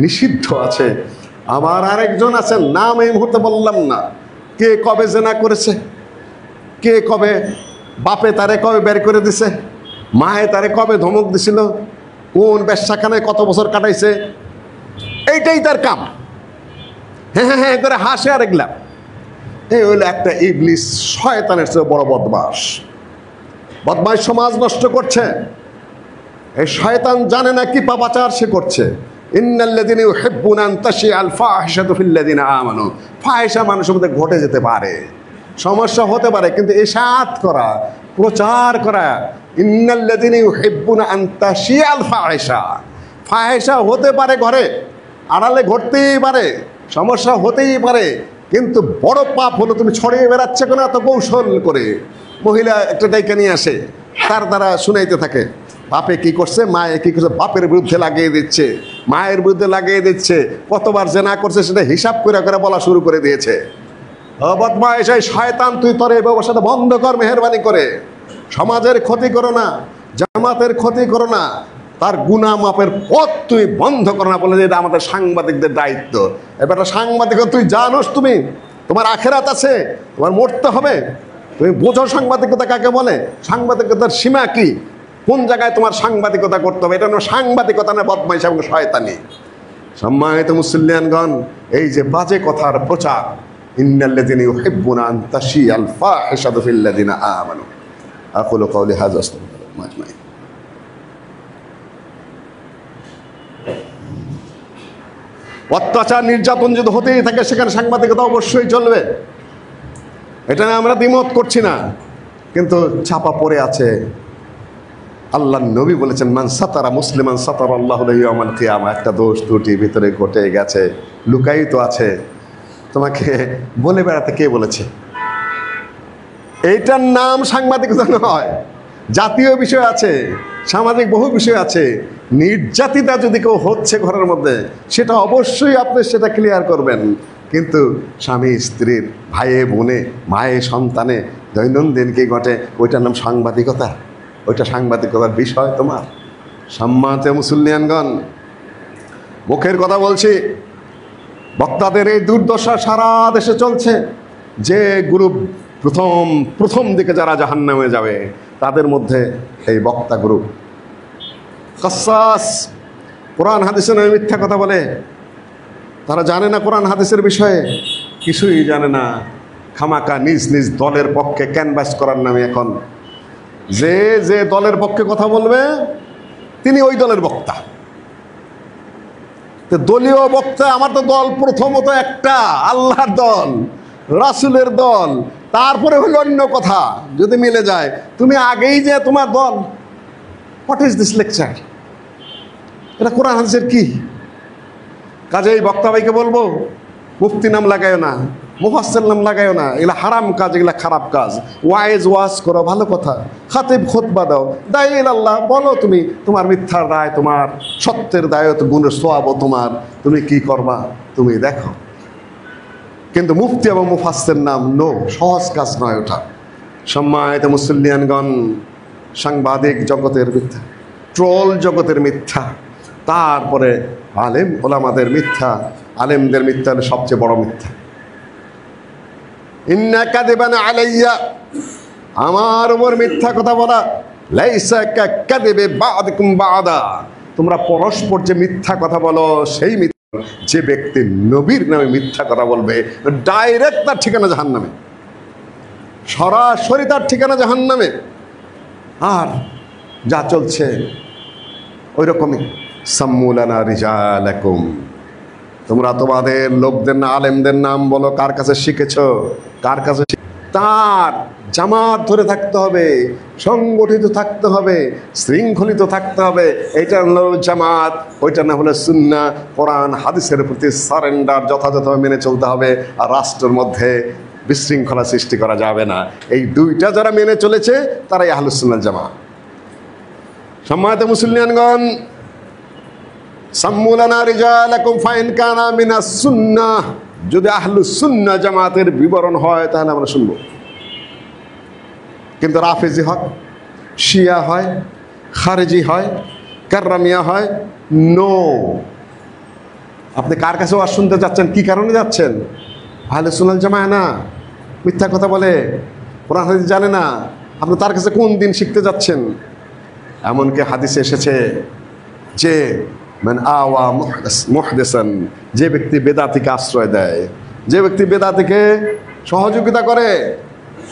নিষিদ্ধ আছে। আবার আরেকজন আছেন, নাম এই মুহূর্তে বললাম না, কে কবে জেনা করেছে, কে কবে বাপে তারে কবে বের করে দিছে, মায়ে তারে কবে ধমক দিছিল, কোন ব্যবসাখানায় কত বছর কাটাইছে, এইটাই তার কাম। হ্যাঁ হ্যাঁ হ্যাঁ করে হাসে আর এগুলা। এই হইলো একটা ইবলিস, শয়তানের চেয়ে বড় বদমাস। বদমাস সমাজ নষ্ট করছে। এই শয়তান জানে না কি পাপাচার সে করছে। ইন্নাল্লাযীনা ইউহিব্বুনা আন তাশিআল ফাহিশাতু ফিল্লাযীনা আমানু। ফাহিশা মানুষের মধ্যে ঘটে যেতে পারে, সমস্যা হতে পারে, কিন্তু ইশাআত করা, প্রচার করা, ইন্নাল্লাযীনা ইউহিব্বুনা আন তাশিআল ফাহিশা, ফাহিশা হতে পারে ঘরে, আড়ালে ঘটতেই পারে, সমস্যা হতেই পারে, কিন্তু বড় পাপ হলো তুমি ছড়িয়ে বেড়াচ্ছে কোনো এত কৌশল করে। মহিলা একটা ডাইকা নিয়ে আসে, তার দ্বারা শুনাইতে থাকে, বাপে কি করছে, মায়ে কি করছে, বাপের বিরুদ্ধে লাগিয়ে দিচ্ছে, মায়ের বিরুদ্ধে লাগিয়ে দিচ্ছে, কতবার জেনা করছে সেটা হিসাব করে করে বলা শুরু করে দিয়েছে। বদমাইশ, এই শয়তান, তুই তোর এই ব্যবসাটা বন্ধ কর মেহেরবানি করে। সমাজের ক্ষতি করো না, জামাতের ক্ষতি করো না, তার গুনাহ মাপের পথ তুই বন্ধ করো না, বলে যে এটা আমাদের সাংবাদিকদের দায়িত্ব। এবার সাংবাদিক তুই জানোস, তুমি তোমার আখেরাত আছে, তোমার মরতে হবে, তুমি বোঝো সাংবাদিকতা কাকে বলে, সাংবাদিকতার সীমা কি, কোন জায়গায় তোমার সাংবাদিকতা করতে হবে। এটা না সাংবাদিকতা না, বদমাইশ এবং শয়তানি। সম্মানিত মুসলিয়ানগণ, এই যে বাজে কথার প্রচার, ইন্নাল্লাযীনা ইউহিব্বুনা আন তাশিআল ফাহিশাতু ফিল্লাযীনা আমানু। আকুলু কাওলি হাযা আস্তাগফিরুল্লাহ আজমাইন। অত্যাচার নির্যাতন যদি হতেই থাকে, সেখানে সাংবাদিকতা অবশ্যই চলবে, এটা না আমরা দ্বিমত করছি না, কিন্তু ছাপা পড়ে আছে। আল্লাহ নবী বলেছেন, মান সাতারা মুসলিমান সাতারা আল্লাহু লাহু ইয়াওমাল কিয়ামা। একটা দোষ ত্রুটি ভিতরে ঘটে গেছে, লুকায়িত আছে, তোমাকে বলে বেড়াতে কে বলেছে? এইটার নাম সাংবাদিকতা নয়। জাতীয় বিষয় আছে, সামাজিক বহু বিষয় আছে। নির্যাতিতা যদি কেউ হচ্ছে ঘরের মধ্যে, সেটা অবশ্যই আপনি সেটা ক্লিয়ার করবেন, কিন্তু স্বামী স্ত্রীর, ভাইয়ে বোনে, মায়ে সন্তানে দৈনন্দিন কি ঘটে, ওইটার নাম সাংবাদিকতা? ওইটা সাংবাদিকতার বিষয় তোমার? সম্মানিত মুসলিয়ানগণ, মুখের কথা বলছি, বক্তাদের এই দুর্দশা সারা দেশে চলছে। যে গ্রুপ প্রথম দিকে যারা জাহান্নামে যাবে, তাদের মধ্যে এই বক্তা গ্রুপ। কাসাস, কোরআন হাদিসের নামে মিথ্যা কথা বলে। তারা জানে না কোরআন হাদিসের বিষয়ে, কিছুই জানে না। খামাকা নিজ নিজ দলের পক্ষে ক্যানভাস করার নামে এখন যে যে দলের পক্ষে কথা বলবে, তিনি ওই দলের বক্তা। দলীয় বক্তা, আমার তো দল প্রথমত একটা, আল্লাহর দল, রাসূলের দল, তারপরে হলো অন্য কথা যদি মিলে যায়। তুমি আগেই যে তোমার দল, হোয়াট ইজ দিস লেকচার? এটা কোরআন হাদিসের কি? কাজেই বক্তা ভাইকে বলবো, মুফতি নাম লাগায়ও না, মুফাসসির নাম লাগায়ও না, এগুলা হারাম কাজ, এগুলা খারাপ কাজ। ওয়াজ করো, ভালো কথা, খাতিব খুতবা দাও, দায়ী আল্লাহ বলো, তুমি তোমার মিথ্যার দায় তোমার, সত্যের দায়ত, গুণের সোয়াবও তোমার, তুমি কি করবা তুমি দেখো। কিন্তু মুফতি এবং মুফাসসির নাম নো, সহজ কাজ নয় ওটা। সম্মানিত মুসলিয়ানগণ, সাংবাদিক জগতের মিথ্যা, ট্রোল জগতের মিথ্যা, তারপরে আলেম ওলামাদের মিথ্যা, আলেমদের মিথ্যা হলো সবচেয়ে বড় মিথ্যা। ইন্না কাযিবান আলাইয়া, আমার উপর মিথ্যা কথা বলা, লাইসা কাযিবি বা'দুকুম বা'দা, তোমরা পরস্পর যে মিথ্যা কথা বলো, সেই মিথ্যা, যে ব্যক্তি নবীর নামে মিথ্যা কথা বলবে, ডাইরেক্ট তার ঠিকানা জাহান্নামে, সরাসরি তার ঠিকানা জাহান্নামে। আর যা চলছে ওই রকমই, সাম্মু লানা রিজালাকুম, তোমরা তোমাদের লোকদের না আলেমদের নাম বলো, কার কাছে শিখেছো, কার কাছে তার জামাত ধরে থাকতে হবে, সংগঠিত থাকতে হবে, শৃঙ্খলিত থাকতে হবে। এটা হলো জামাত, ওইটা না হলে সুন্নাহ। কোরআন হাদিসের প্রতি সারেন্ডার যথাযথভাবে মেনে চলতে হবে। আর রাষ্ট্রের মধ্যে বিশৃঙ্খলা সৃষ্টি করা যাবে না। এই দুইটা যারা মেনে চলেছে তারাই আহলুস সুন্নাহ জামাত। সম্মানিত মুসলিয়ানগণ, সাম্মু লানা রিজালাকুম ফাইন কানা মিনাস সুন্নাহ, যদি আহলুস সুন্নাহ জামাতের বিবরণ হয় তাহলে আমরা শুনব। কিন্তু রাফেজি হয়, শিয়া হয়, খারেজি হয়, কাররামিয়া হয়, নো। আপনি কার কাছে ওয়াজ শুনতে যাচ্ছেন, কি কারণে যাচ্ছেন? আহলুস সুন্নাহ জামাত না, মিথ্যা কথা বলে, কোরআন হাদিস জানে না, আপনি তার কাছে কোন দিন শিখতে যাচ্ছেন? এমনকি হাদিসে এসেছে যে মান আওয়া মুহদিসান, যে ব্যক্তি বেদাতিকে আশ্রয় দেয়, যে ব্যক্তি বেদাতিকে সহযোগিতা করে,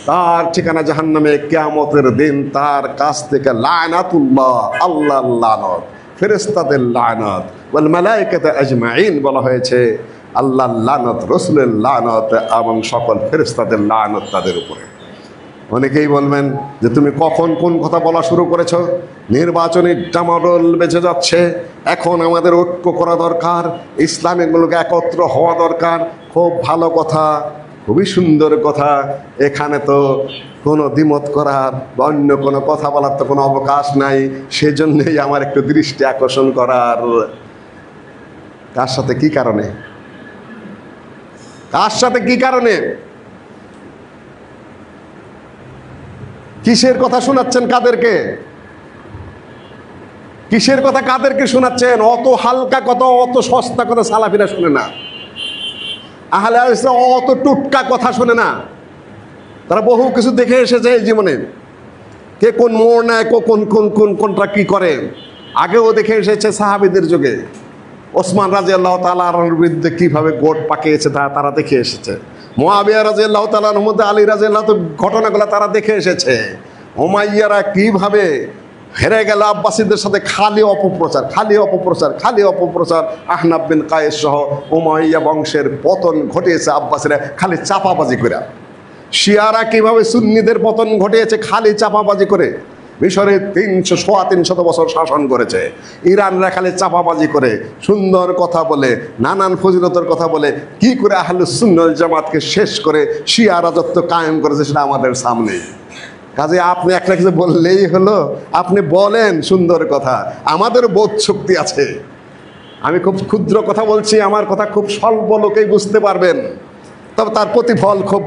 তার ঠিকানা জাহান্নামে। কিয়ামতের দিন তার কাছ থেকে লানাতুল্লাহ, আল্লাহর লানত, ফেরেশতাদের লানত, ওয়াল মালায়েকাতু আজমাইন বলা হয়েছে। আল্লাহর লানত, রাসূলের লানত এবং সকল ফেরেশতাদের লানত তাদের উপরে। অনেকেই বলবেন যে তুমি কখন কোন কথা বলা শুরু করেছ? নির্বাচনী ডামাডোল বেঁচে যাচ্ছে, এখন আমাদের ঐক্য করা দরকার, ইসলামিকগুলোকে একত্র হওয়া দরকার। খুব ভালো কথা, খুবই সুন্দর কথা। এখানে তো কোনো দ্বিমত করার বা অন্য কোনো কথা বলার তো কোনো অবকাশ নাই। সেজন্যই আমার একটু দৃষ্টি আকর্ষণ করার। কার সাথে কি কারণে, কার সাথে কি কারণে, কিসের কথা শোনাচ্ছেন কাদেরকে? কিসের কথা কাদেরকে শোনাচ্ছেন? অত হালকা কথা, অত সস্তা কথা সালাফিরা শোনে না। আহলে হাদিসরা অত টুটকা কথা শোনে না। তারা বহু কিছু দেখে এসেছে এই জীবনে, কে কোন মোড় নেয়, কোনটা কি করে। আগেও দেখে এসেছে সাহাবীদের যুগে ওসমান রাদিয়াল্লাহু তাআলা আনহুর বিরুদ্ধে কিভাবে গোট পাকিয়েছে তারা দেখে এসেছে। মুআবিয়া রাদিয়াল্লাহু তাআলা আনহুর মধ্যে আলী রাদিয়াল্লাহু ঘটনাগুলো তারা দেখে এসেছে। উমাইয়ারা কিভাবে হেরে গেল আব্বাসীদের সাথে, খালি অপপ্রচার, খালি অপপ্রচার, খালি অপপ্রচার। আহনাব বিন কায়েস সহ উমাইয়া বংশের পতন ঘটিয়েছে আব্বাসীরা খালি চাপাবাজি করে। শিয়ারা কিভাবে সুন্নিদের পতন ঘটিয়েছে খালি চাপাবাজি করে। মিশরে 300 বছর শাসন করেছে। ইরানরা খালি চাপাবাজি করে, সুন্দর কথা বলে, নানান ফজিলতের কথা বলে কি করে আহলুস সুন্নাহ জামাতকে শেষ করে শিয়া রাজত্ব কায়েম করেছে সেটা আমাদের সামনে। কাজে আপনি একটা কিছু বললেই হলো, আপনি বলেন সুন্দর কথা, আমাদের বোধ শক্তি আছে। আমি খুব ক্ষুদ্র কথা বলছি, আমার কথা খুব স্বল্প লোকেই বুঝতে পারবেন, তবে তার প্রতিফল খুব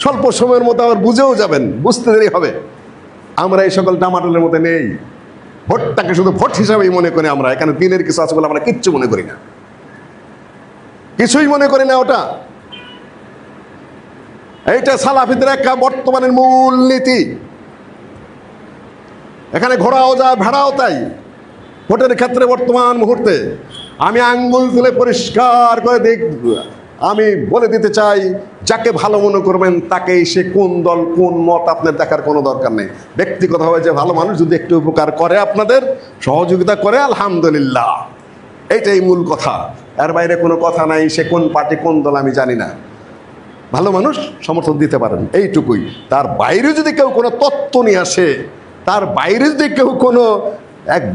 স্বল্প সময়ের মধ্যে আবার বুঝেও যাবেন, বুঝতে দেরি হবে। আমরা এই সকল ডামাডোলের মধ্যে নেই। ভোটটাকে শুধু ভোট হিসাবেই মনে করি আমরা। এখানে দিনের কিছু আছে বলে আমরা কিচ্ছু মনে করি না, কিছুই মনে করি না ওটা। এইটা সালাফিদের একটা বর্তমানের মূল নীতি। এখানে ঘোড়াও যায়, ভেড়াও তাই। ভোটের ক্ষেত্রে বর্তমান মুহূর্তে আমি আঙ্গুল তুলে পরিষ্কার করে আমি বলে দিতে চাই, যাকে ভালো মনে করবেন তাকেই, সে কোন দল কোন মত আপনার দেখার কোনো দরকার নেই। ব্যক্তিগতভাবে যে ভালো মানুষ যদি একটু উপকার করে, আপনাদের সহযোগিতা করে, আলহামদুলিল্লাহ, এইটাই মূল কথা। এর বাইরে কোনো কথা নাই। সে কোন পার্টি কোন দল আমি জানি না, ভালো মানুষ সমর্থন দিতে পারেন, এইটুকুই। তার বাইরে যদি কেউ কোনো তত্ত্ব নিয়ে আসে, তার বাইরে যদি কেউ কোনো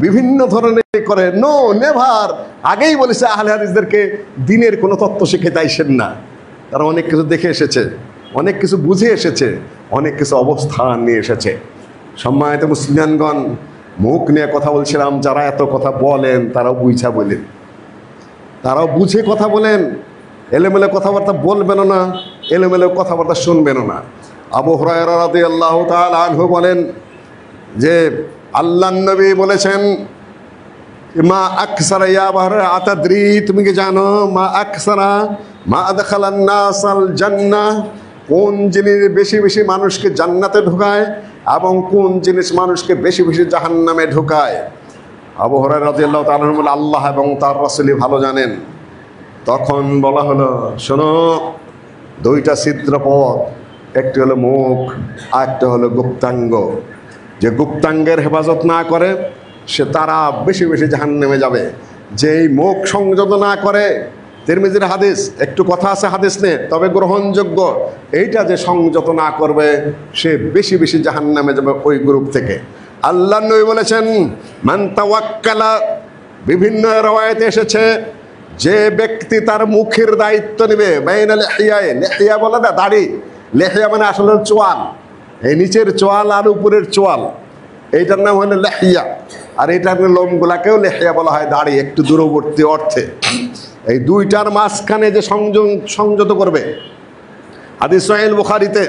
বিভিন্ন ধরনের করে, নো, নেভার। আগেই বলেছে আহলে হাদিসদেরকে দিনের কোনো তত্ত্ব শিখে চাইছেন না। তারা অনেক কিছু দেখে এসেছে, অনেক কিছু বুঝে এসেছে, অনেক কিছু অবস্থান নিয়ে এসেছে। সম্মানিত মুসলিমগণ, মুখ নিয়ে কথা বলছিলাম, যারা এত কথা বলেন তারাও বুঝা বলেন, তারাও বুঝে কথা বলেন। এলোমেলো কথাবার্তা বলবেনও না, এলোমেলো কথাবার্তা শুনবেনও না। আবু হুরায়রা রাদিয়াল্লাহু তাআলা আনহু বলেন যে আল্লাহর নবী বলেছেন, মা আকসারা ইয়া বাহরা আতাদরি, তুমি কি জানো, মা আকসারা মা আদখালান নাসাল জান্নাহ, কোন জিনিস বেশি বেশি মানুষকে জান্নাতে ঢোকায় এবং কোন জিনিস মানুষকে বেশি বেশি জাহান্নামে ঢোকায়? আবু হুরায়রা রাদিয়াল্লাহু তাআলা বলেন, আল্লাহ এবং তার রাসূলই ভালো জানেন। তখন বলা হলো, শোনো, দুইটা ছিদ্রপথ, একটি হলো মুখ আর একটা হলো গুপ্তাঙ্গ। যে গুপ্তাঙ্গের হেফাজত না করে সে তারা বেশি বেশি জাহান্নামে যাবে। যেই মুখ সংযত না করে, তিরমিজির হাদিস, একটু কথা আছে হাদিস নিয়ে তবে গ্রহণযোগ্য, এইটা যে সংযত না করবে সে বেশি বেশি জাহান্নামে যাবে ওই গ্রুপ থেকে। আল্লাহ নবী বলেছেন মান তাওয়াক্কালা, বিভিন্ন রওয়ায়াতে এসেছে, যে ব্যক্তি তার মুখের দায়িত্ব নেবে, বাইনা লিহিয়ায়ে, লিহিয়া বলে না দাড়ি, লিহিয়া মানে আসলে চোয়াল, এই নিচের চোয়াল আর উপরের চোয়াল, এইটার নাম হলো লিহিয়া। আর এইটার লোমগুলাকেও লিহিয়া বলা হয়, দাড়ি একটু দূরবর্তী অর্থে। এই দুইটার মাঝখানে যে সংযত করবে, হাদিস সহিহ বুখারীতে,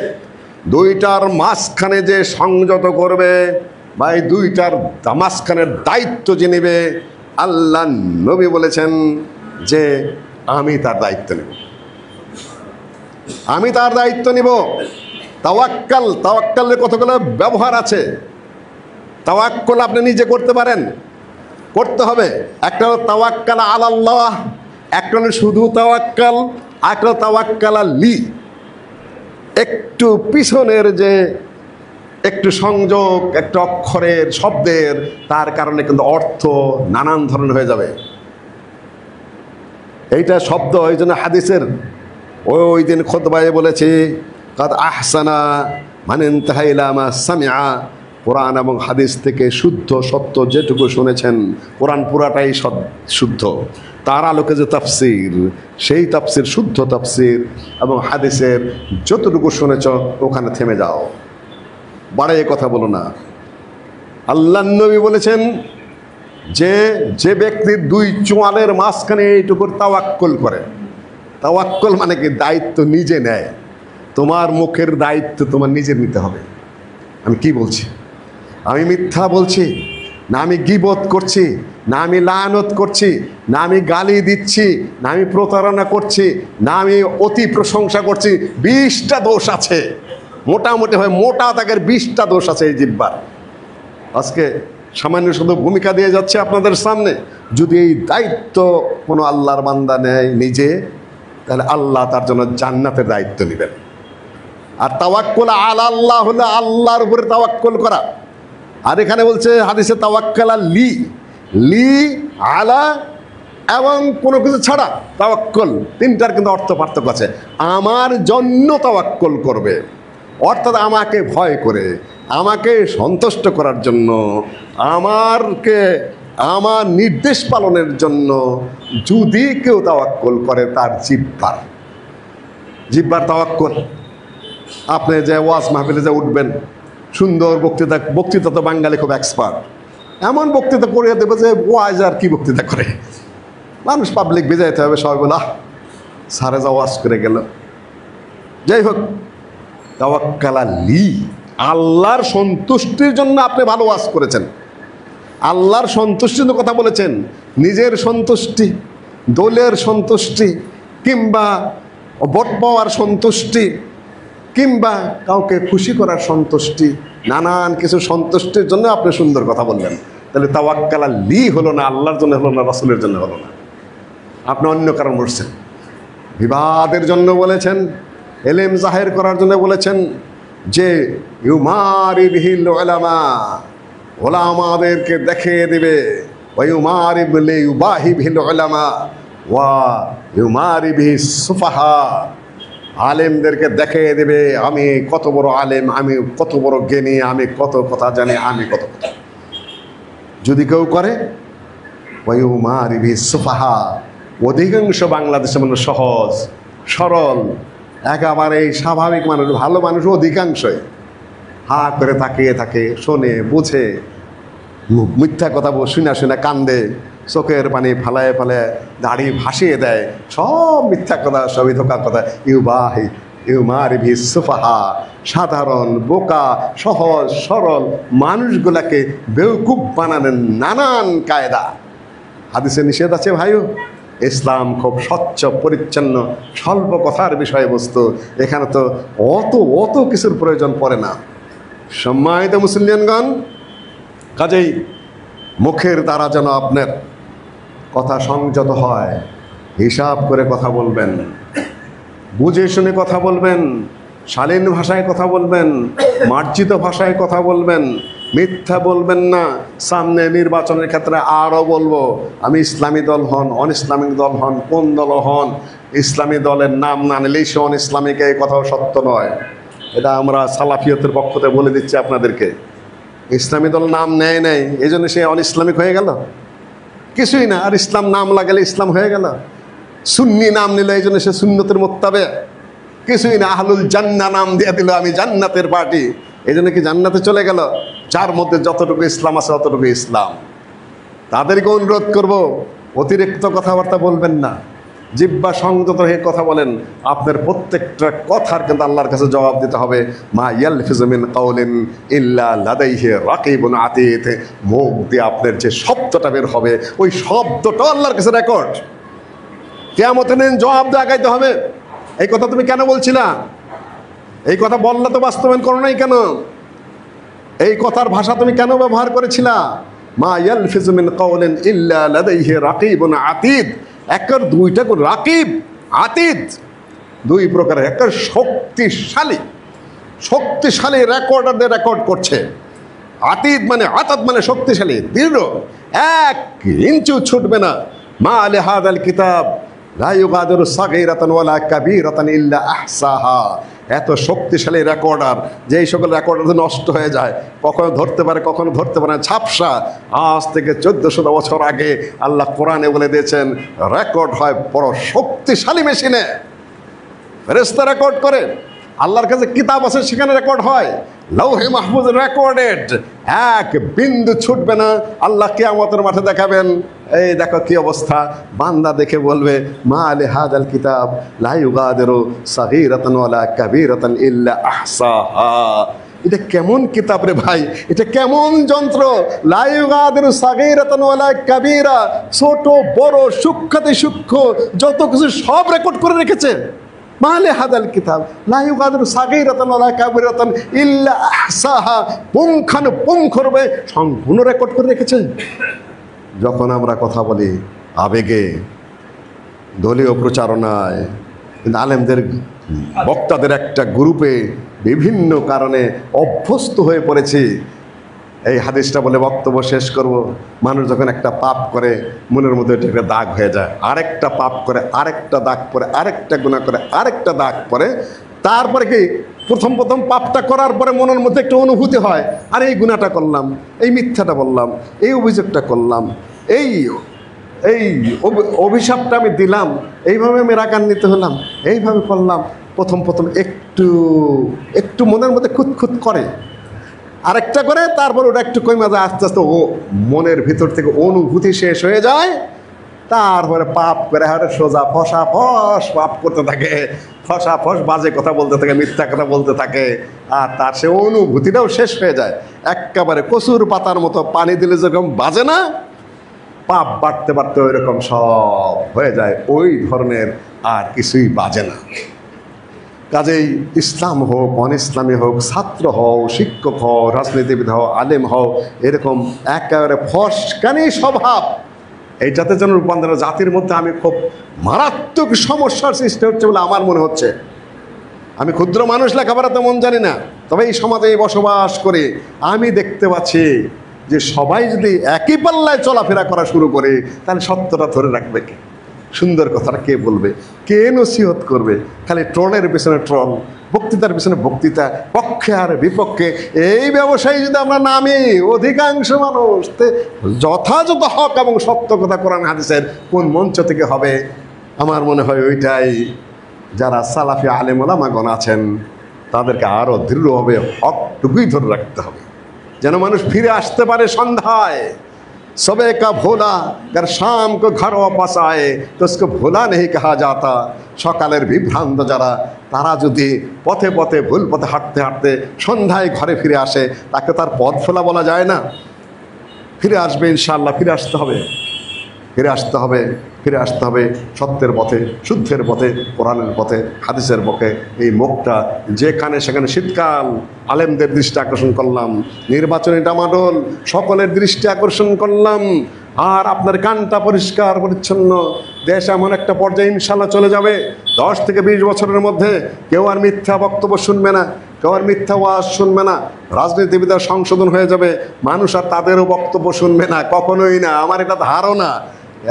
দুইটার মাঝখানে যে সংযত করবে বা এই দুইটার মাঝখানের দায়িত্ব যে নেবে, আল্লাহ নবী বলেছেন যে আমি তার দায়িত্ব নেব, আমি তার দায়িত্ব নিব। তাওয়াক্কাল, তাওয়াক্কালের কতগুলো ব্যবহার আছে। তাওয়াক্কুল আপনি নিজে করতে পারেন, করতে হবে। একটা হলো তাওয়াক্কাল আলাল্লাহ, একটা হলো শুধু তাওয়াক্কাল, একটা হলো তাওয়াক্কাল লি। একটু পিছনের যে একটু সংযোগ, একটা অক্ষরের শব্দের, তার কারণে কিন্তু অর্থ নানান ধরনের হয়ে যাবে। এইটা শব্দ ওই জন্য হাদিসের ওই দিন খুতবায় বলেছে কাদ আহসানা মান ইনতাহা ইলা মা সামিআ, কোরআন এবং হাদিস থেকে শুদ্ধ সত্য যেটুকু শুনেছেন, কোরআন পুরাটাই শুদ্ধ, তার আলোকে যে তাফসির, সেই তাফসির শুদ্ধ তাফসির, এবং হাদিসের যতটুকু শুনেছ ওখানে থেমে যাও, বাড়াইয়ে কথা বলো না। আল্লাহ নবী বলেছেন যে যে ব্যক্তির দুই চোয়ালের মাঝখানে এইটুকুর তাওয়াক্কুল করে, তাওয়াক্কুল মানে কি দায়িত্ব নিজে নেয়। তোমার মুখের দায়িত্ব তোমার নিজের নিতে হবে। আমি কি বলছি? আমি মিথ্যা বলছি না, আমি গীবত করছি না, আমি লানত করছি না, আমি গালি দিচ্ছি না, আমি প্রতারণা করছি না, আমি অতি প্রশংসা করছি। 20টা দোষ আছে, মোটামুটি হয় মোটা তাকের 20টা দোষ আছে এই জিহ্বার। আজকে সামান্য শুধু ভূমিকা দিয়ে যাচ্ছে আপনাদের সামনে। যদি এই দায়িত্ব কোনো আল্লাহর বান্দা নেয় নিজে, তাহলে আল্লাহ তার জন্য জান্নাতের দায়িত্ব নেবেন। আর তাওয়াক্কুল আলাল্লাহ হলো আল্লাহর উপরে তাওয়াক্কুল করা। আর এখানে বলছে হাদিসে তাওয়াক্কাল লি, লি আলা এবং কোনো কিছু ছাড়া তাওয়াক্কুল, তিনটার কিন্তু অর্থ পার্থক্য আছে। আমার জন্য তাওয়াক্কুল করবে, অর্থাৎ আমাকে ভয় করে, আমাকে সন্তুষ্ট করার জন্য, আমার নির্দেশ পালনের জন্য যদি কেউ তাওয়াক্কুল করে, তার জিহ্বার তাওয়াক্কুল। আপনি যে ওয়াজ মাহফিলে যে উঠবেন, সুন্দর বক্তৃতা তো বাঙালি খুব এক্সপার্ট, এমন বক্তৃতা করিয়ে দেবে যে ওয়াজ আর কি বক্তৃতা করে, মানুষ পাবলিক বেজাইতে হবে, সবাই বলে আহ সারে যা ওয়াজ করে গেল। যাই হোক, তাওয়াক্কাল লি, আল্লাহর সন্তুষ্টির জন্য আপনি ভালো ওয়াজ করেছেন, আল্লাহর সন্তুষ্টির জন্য কথা বলেছেন। নিজের সন্তুষ্টি, দলের সন্তুষ্টি, কিংবা ভোট পাওয়ার সন্তুষ্টি, কিংবা কাউকে খুশি করার সন্তুষ্টি, নানান কিছু সন্তুষ্টির জন্য আপনি সুন্দর কথা বললেন, তাহলে তাওয়াক্কাল লি হলো না, আল্লাহর জন্য হলো না, রাসূলের জন্য হলো না, আপনি অন্য কারণ বলছেন। বিবাদের জন্য বলেছেন, এলেম জাহের করার জন্য বলেছেন যে ইউমারি বিহিল উলামা, ওলামাদেরকে দেখিয়ে দেবে, ওয়া ইউমারি বিলি ইউবাহি বিহিল উলামা ওয়া ইউমারি বিহি সুফাহা, আলেমদেরকে দেখিয়ে দেবে আমি কত বড় আলেম, আমি কত বড় জ্ঞানী, আমি কত কথা জানি, আমি কত কথা। যদি কেউ করে ওয়া ইউমারি বিহি সুফাহা, অধিকাংশ বাংলাদেশে মানুষ সহজ সরল, একেবারে স্বাভাবিক মানুষ, ভালো মানুষ অধিকাংশই হা করে তাকিয়ে থাকে, শোনে, বুঝে, মিথ্যা কথা শুনে কান্দে, চোখের পানি ফালায় ফালায় দাড়ি ভাসিয়ে দেয়, সব মিথ্যা কথা, সবই ধোকা কথা। ইউমারি বিহি সুফাহা, সাধারণ বোকা সহজ সরল মানুষগুলাকে বেওকুফ বানানোর নানান কায়দা। হাদিসে নিষেধ আছে ভাইও। ইসলাম খুব স্বচ্ছ পরিচ্ছন্ন, স্বল্প কথার বিষয়বস্তু, এখানে তো অত কিছুর প্রয়োজন পড়ে না। সম্মানিত মুসলিয়ানগণ, কাজেই মুখের দ্বারা যেন আপনার কথা সংযত হয়, হিসাব করে কথা বলবেন, বুঝে শুনে কথা বলবেন, শালীন ভাষায় কথা বলবেন, মার্জিত ভাষায় কথা বলবেন, মিথ্যা বলবেন না। সামনে নির্বাচনের ক্ষেত্রে আরও বলবো, আমি ইসলামী দল হন, অন ইসলামিক দল হন, কোন দল হন, ইসলামী দলের নাম না নিলেই সে অন ইসলামিক, এই কথাও সত্য নয়। এটা আমরা সালাফিয়তের পক্ষ থেকে বলে দিচ্ছি আপনাদেরকে। ইসলামী দল নাম নেয় নাই এই জন্য সে অন ইসলামিক হয়ে গেল? কিছুই না। আর ইসলাম নাম লাগালে ইসলাম হয়ে গেল? সুন্নি নাম নিল এই জন্য সে সুন্নতের মোত্তাবে? কিছুই না। আহলুল জান্নাহ নাম দিয়ে দিল, আমি জান্নাতের পার্টি, এই জন্য কি জান্নাতে চলে গেল? যার মধ্যে যতটুকু ইসলাম আছে অতটুকু ইসলাম। তাদেরকে অনুরোধ করব, অতিরিক্ত কথাবার্তা বলবেন না, জিহ্বা সংযত হয়ে কথা বলেন। আপনার প্রত্যেকটা কথার কিন্তু আল্লাহর কাছে জবাব দিতে হবে। মা ইয়ালফিজু মিন কাওলিন ইল্লা লাদাইহি রাকিবুন আতীদ। মুখ দিয়ে আপনার যে শব্দটা বের হবে ওই শব্দটা আল্লাহর কাছে রেকর্ড। কিয়ামতের দিন জবাব দিয়ে আগাইতে হবে। এই কথা তুমি কেন বলছিলা? এই কথা বললে তো বাস্তবায়ন করো নাই কেন? এই কথার ভাষা তুমি কেন ব্যবহার করেছিলা? মা ইয়ালফিজু মিন কাওলিন ইল্লা লাদাইহি রাকিবুন আতীদ। একের দুইটা রাকিব আতীদ, দুই প্রকারের। একের শক্তিশালী, শক্তিশালী রেকর্ডারদের রেকর্ড করছে। আতীদ মানে আতাদ মানে শক্তিশালী, দৃঢ়, এক ইঞ্চিও ছুটবে না। মা লিহাদাল কিতাব লা ইউগাদিরু সাগীরাতান ওয়ালা কাবীরাতান ইল্লা আহসাহা। এত শক্তিশালী রেকর্ডার যে এই সকল রেকর্ডার নষ্ট হয়ে যায়, কখনো ধরতে পারে কখনো ধরতে পারে না। ঝাপসা। আজ থেকে 1400 বছর আগে আল্লাহ কোরআনে বলে দিয়েছেন রেকর্ড হয় বড় শক্তিশালী মেশিনে। ফেরেশতা রেকর্ড করে, আল্লাহর কাছে কিতাব আছে সেখানে রেকর্ড হয়। লৌহে মাহফুজ রেকর্ডেড, এক বিন্দু ছুটবে না। আল্লাহ কিয়ামতের মাঠে দেখাবেন, এই দেখো কি অবস্থা। বান্দা দেখে বলবে মা লিহাদাল কিতাব লা ইউগাদিরু সাগীরাতান ওয়ালা কাবীরাতান ইল্লা আহসাহা। এটা কেমন কিতাব রে ভাই, এটা কেমন যন্ত্র? লা ইউগাদিরু সাগীরাতান ওয়ালা কাবীরা, ছোট বড় সূক্ষ্মাতি সূক্ষ্ম যত কিছু সব রেকর্ড করে রেখেছে। মা লিহাদাল কিতাব লা ইউগাদিরু সাগীরাতান ওয়ালা কাবীরাতান ইল্লা আহসাহা। পুঙ্খানুপুঙ্খরূপে সম্পূর্ণ রেকর্ড করে রেখেছে। যখন আমরা কথা বলি আবেগে, দলীয় প্রচারণায়, আলেমদের বক্তাদের একটা গ্রুপে বিভিন্ন কারণে অভ্যস্ত হয়ে পড়েছি। এই হাদিসটা বলে বক্তব্য শেষ করব। মানুষ যখন একটা পাপ করে মনের মধ্যে একটা দাগ হয়ে যায়, আরেকটা পাপ করে আরেকটা দাগ পরে, আরেকটা গুনাহ করে আরেকটা দাগ পরে, তারপরে কি প্রথম পাপটা করার পরে মনের মধ্যে একটা অনুভূতি হয়, আর এই গুনাহটা করলাম, এই মিথ্যাটা বললাম, এই অভিযোগটা করলাম, এই অভিশাপটা আমি দিলাম, এইভাবে আমি রাগান্বিত হলাম, এইভাবে করলাম। প্রথম একটু মনের মধ্যে খুঁতখুত করে, আরেকটা করে, তারপর ওটা একটু কমে যায়। আস্তে আস্তে ও মনের ভিতর থেকে অনুভূতি শেষ হয়ে যায়। তারপরে পাপ করে হারে সোজা ফসা ফস পাপ করতে থাকে, ফসা ফস বাজে কথা বলতে থাকে, মিথ্যা কথা বলতে থাকে, আর তার সে অনুভূতিটাও শেষ হয়ে যায়। একেবারে কচুর পাতার মতো পানি দিলে যেরকম বাজে না, পাপ বাড়তে বাড়তে ওই রকম সব হয়ে যায়, ওই ধরনের আর কিছুই বাজে না। কাজেই ইসলাম হোক অন ইসলামী হোক, ছাত্র হও, শিক্ষক হও, রাজনীতিবিদ হও, আলেম হও, এরকম একেবারে ফসকানি স্বভাব, এইটাতে যেন রূপান্তর জাতির মধ্যে আমি খুব মারাত্মক সমস্যার সৃষ্টি হচ্ছে বলে আমার মনে হচ্ছে। আমি ক্ষুদ্র মানুষ, লেখাপড়া তেমন জানি না, তবে এই সমাজে বসবাস করে আমি দেখতে পাচ্ছি যে সবাই যদি একই পাল্লায় চলাফেরা করা শুরু করে তাহলে সত্যটা ধরে রাখবে কে? সুন্দর কথাটা কে বলবে? কে নসিহত করবে? খালি ট্রলের পেছনে ট্রল, বক্তৃতার পেছনে বক্তৃতা, পক্ষে আর বিপক্ষে। এই ব্যবসায়ী যদি আমরা নামি, অধিকাংশ মানুষ যথাযথ হক এবং সত্য কথা কোরআন হাদিসের কোন মঞ্চ থেকে হবে? আমার মনে হয় ওইটাই যারা সালাফি আলেম ওলামাগণ আছেন তাদেরকে আরও দৃঢ়ভাবে হকটুকুই ধরে রাখতে হবে, যেন মানুষ ফিরে আসতে পারে সন্ধ্যায়। সবে কা ভোলা কার শাম কো ঘর ওয়াপাস আয়ে তো उसको ভোলা নেই কাহা যাতা। সকালের বিভ্রান্ত যারা, তারা যদি পথে পথে ভুল পথে হাঁটতে হাঁটতে সন্ধ্যায় ঘরে ফিরে আসে, তাকে তার পথ ভোলা বলা যায় না। ফিরে আসবে ইনশাআল্লাহ, ফিরে আসতে হবে, ফিরে আসতে হবে, ফিরে আসতে হবে সত্যের পথে, শুদ্ধের পথে, কোরআনের পথে, হাদিসের পথে। এই মুখটা যেখানে সেখানে শীতকাল আলেমদের দৃষ্টি আকর্ষণ করলাম, নির্বাচনী ডামাডোল সকলের দৃষ্টি আকর্ষণ করলাম, আর আপনার কানটা পরিষ্কার পরিচ্ছন্ন। দেশ এমন একটা পর্যায়ে ইনশাল্লাহ চলে যাবে 10 থেকে 20 বছরের মধ্যে কেউ আর মিথ্যা বক্তব্য শুনবে না, কেউ আর মিথ্যা ওয়াজ শুনবে না। রাজনীতিবিদরা সংশোধন হয়ে যাবে, মানুষ আর তাদেরও বক্তব্য শুনবে না, কখনোই না। আমার এটা ধারণা।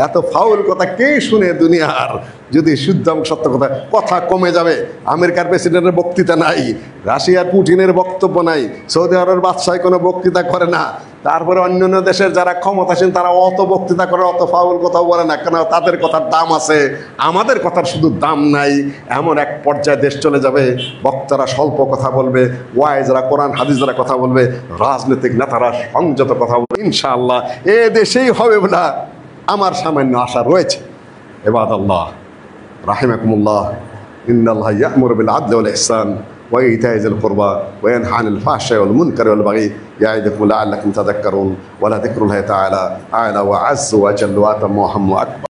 এত ফাউল কথা কে শুনে দুনিয়ার? যদি শুদ্ধ এবং সত্য কথা, কথা কমে যাবে। আমেরিকার প্রেসিডেন্টের বক্তৃতা নাই, রাশিয়ার পুটিনের বক্তব্য নাই, সৌদি আরবের বাদশাহ কোনো বক্তৃতা করে না, তারপরে অন্যান্য দেশের যারা ক্ষমতাসীন তারা অত বক্তৃতা করে, অত ফাউল কথাও বলে না, কেন তাদের কথার দাম আছে, আমাদের কথার শুধু দাম নাই। এমন এক পর্যায়ে দেশ চলে যাবে, বক্তারা স্বল্প কথা বলবে, ওয়াইজরা কোরআন হাদিসরা কথা বলবে, রাজনৈতিক নেতারা সংযত কথা বলবে। ইনশাআল্লাহ এ দেশেই হবে বলে আমার সামান্য আশা রয়েছে। ইবাদাল্লাহ রাহিমাকুমুল্লাহ, ইন্নাল্লাহ ইয়া'মুরু বিল আদলি ওয়াল ইহসান ওয়া ইতা'i যিল কুরবা ওয়া ইয়ানহা আনিল ফাহশাই ওয়াল মুনকারি ওয়াল বাগই ইয়া'iদুকুম লা'আল্লাকুম তাযাক্কারুন ওয়া লা যিকরুল্লাহি তাআলা আ'লা ওয়া আ'আজ্জু ওয়া আজল্lu ওয়া আতাম্মু ওয়া আহম্মু আকবার।